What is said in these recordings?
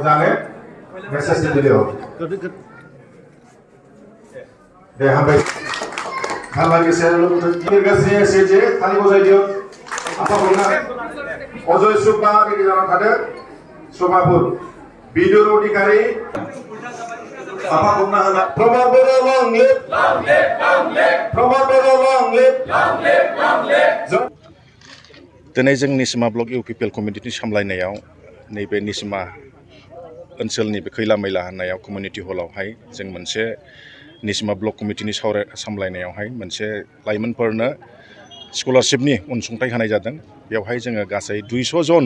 जाने message video दे हामबाय हालागि लोगोसे एसेजे थानि बजायदियो आफा बुंना अजय सुब्बा रेडि जाना थादो सभापुर बिदुर अधिकारी आफा बुंना होना प्रमाद बर लं लिप प्रमाद बर लं लिप दिनै जों निसिमा ब्लक UPPL कमिटिनि सामलायनायाव नैबे निसिमा ओनसोलनि बे खैला मैला होननायाव कमिउनिटि हलावहाय जों मोनसे निसिमा ब्लक कमिटिनि सामलायनायावहाय मोनसे लाइमोनफोरनो स्कलारशिपनि अनसुंथाइ होनाय जादों। बेवहाय जोङो गासै 200 जन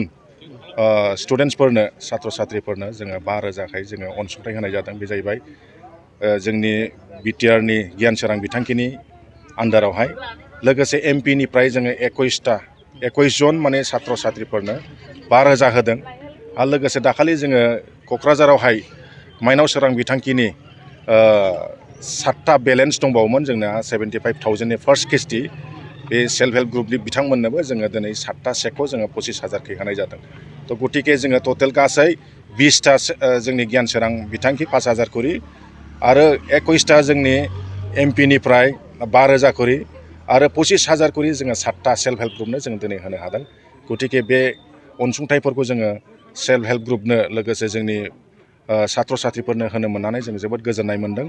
स्टुडेन्टसफोरनो छात्र छात्रीफोरनो जोङो 5,000 जोङो अनसुंथाइ होनाय जादों। बे जाहैबाय जोंनि BTR नि गियान सोरां बिथांखिनि आन्दारावहाय लोगोसे MP निफ्राय जोङो 21 जन माने छात्र छात्रीफोरनो 5,000 होदों। आरो लोगोसे दाखालि जोङो क'क्राझारावहाय माइनाव सोरां बिथांखिनि 7टा बेलेन्स दंबावोमोन जोंना 75,000 नि फार्स्ट किस्ति बे सेल्फ हेल्प ग्रुपनि बिथांमोननोबो जोङो दिनै 7टा चेकखौ जोङो 25,000 होनाय जादों। तो गतिके जोङो टटेल गासै 20टा जोंनि गियान सोरां बिथांखि 5,000 करि आरो 21टा जोंनि MP निफ्राय 5,000 करि आरो 25,000 करि जोङो 7टा सेल्फ हेल्प ग्रुपनो जों दिनै होनो हादों। गतिके बे अनसुंथाइफोरखौ जोङो सेल्फ हेल्प ग्रुपनो लोगोसे जोंनि छात्र छात्रीफोरनो होनो मोननानै जों जोबोद गोजोननाय मोनदों।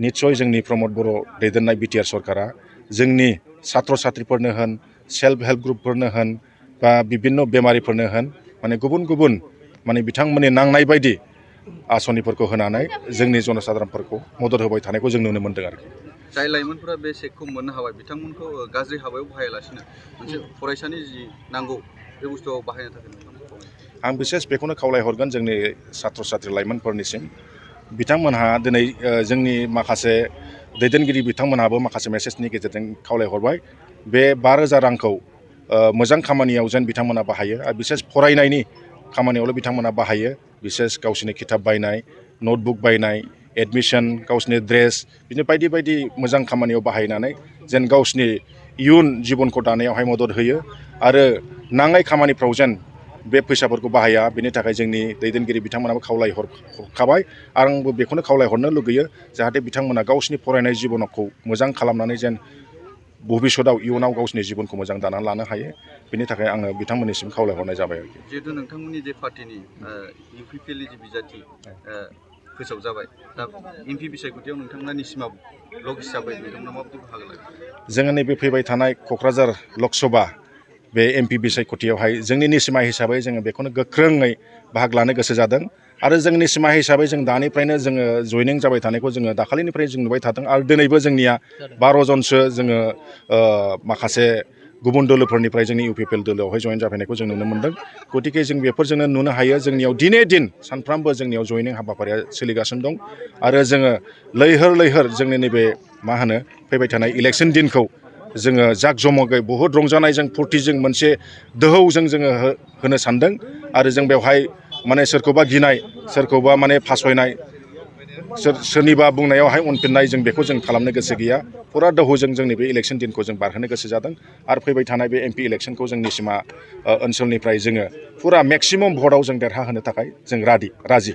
निस्सय जोंनि प्रमद बर' दैदेननाय BTR सरकारा जोंनि छात्र छात्रीफोरनो होन सेल्फ हेल्प ग्रुपफोरनो होन बा बिभिन्न बेमारिफोरनो होन माने गुबुन गुबुन माने बिथांमोननि नांनाय बायदि आसनिफोरखौ होनानै जोंनि जनसाधारनफोरखौ मदद होबाय थानायखौ जों नुनो मोनदों आरोखि। जाय लाइमोनफोरा बे चेकखौ मोननो हाबाय बिथांमोनखौ गाज्रि हाबायाव बाहायालासिनो मोनसे फरायसानि जि नांगौ बे बुस्थुआव बाहायनो थाखाय आं बिसेस बेखौनो खावलायहरगोन जोंनि छात्र छात्री लाइमोनफोरनिसिम बिथांमोनहा दिनै जोंनि माखासे दैदेनगिरि बिथांमोनहाबो माखासे मेसेजनि गेजेरजों खावलायहरबाय बे 5,000 रांखौ मोजां खामानियाव जेन बिथांमोना बाहायो आरो बिसेस फरायनायनि खामानियावल' बिथांमोना बाहायो। बिसेस गावसोरनि खिताब बायनाय नटबुक बायनाय एडमिसन गावसोरनि ड्रेस बिदिनो बायदि बायदि मोजां खामानियाव बाहायनानै जेन गावसोरनि इयुन जिबनखौ दानायावहाय मदद होयो आरो नाङै खामानिफ्राव जेन बे फैसाफोरखौ बाहाया बेनि थाखाय जोंनि दैदेनगिरि बिथांमोनाबो खावलायहरखाबाय आरो आंबो बेखौनो खावलायहरनो लुगैयो जाहाथे बिथांमोना गावसोरनि फरायनाय जिबनखौ मोजां खालामनानै जेन भबिष्यतआव इयुनाव गावसोरनि जिबनखौ मोजां दानानै लानो हायो बेनि थाखाय आङो बिथांमोननिसिम खावलायहरनाय जाबाय आरोखि। जिहेतु नोंथांमोननि जे पार्टिनि UPPL नि जे बिजाथि फोसाव जाबाय दा MP बिसायख'थियाव नोंथांमोना निसिमा ब्लक हिसाबै नोंथांमोना माबायदि बाहागो लागोन? जोङो नैबे फैबाय थानाय क'क्राझार लकसभा बे MP बिसायख'थियावहाय जोंनि निसिमा हिसाबै जोङो बेखौनो गोख्रोङै बाहागो लानो गोसो जादों आरो जोंनि निसिमा हिसाबै जों दानिफ्रायनो जोङो जयनिं जाबाय थानायखौ जोङो दाखालिनिफ्राय जों नुबाय थादों आरो दिनैबो जोंनिया 12 जनसो जोङो माखासे गुबुन दोलोफोरनिफ्राय जोंनि UPPL दोलोआवहाय जयेन जाफैनायखौ जों नुनो मोनदों। गतिके जों बेफोरजोंनो नुनो हायो जोंनियाव दिने दिन सानफ्रामबो जोंनियाव जयनिं हाबाफारिया सोलिगासिनो दं आरो जोङो लैहोर जोंनि नैबे मा होनो फैबाय थानाय इलेक्सन दिनखौ जोङो जाक जमगै बहुद रंजानायजों फुर्तिजों मोनसे दोहौजों जोङो होनो सानदों आरो जों बेवहाय माने सोरखौबा गिनाय सोरखौबा माने फासयनाय सोरनिबा बुंनायावहाय उनफिननाय जों बेखौ जों खालामनो गोसो गैया। फुरा दोहौजों जोंनि बे इलेक्सन दिनखौ जों बारहोनो गोसो जादों आरो फैबाय थानाय बे MP इलेक्सनखौ जों निसिमा ओनसोलनिफ्राय जोङो फुरा मेक्सिमाम भटआव जों देरहाहोनो थाखाय जों राजि।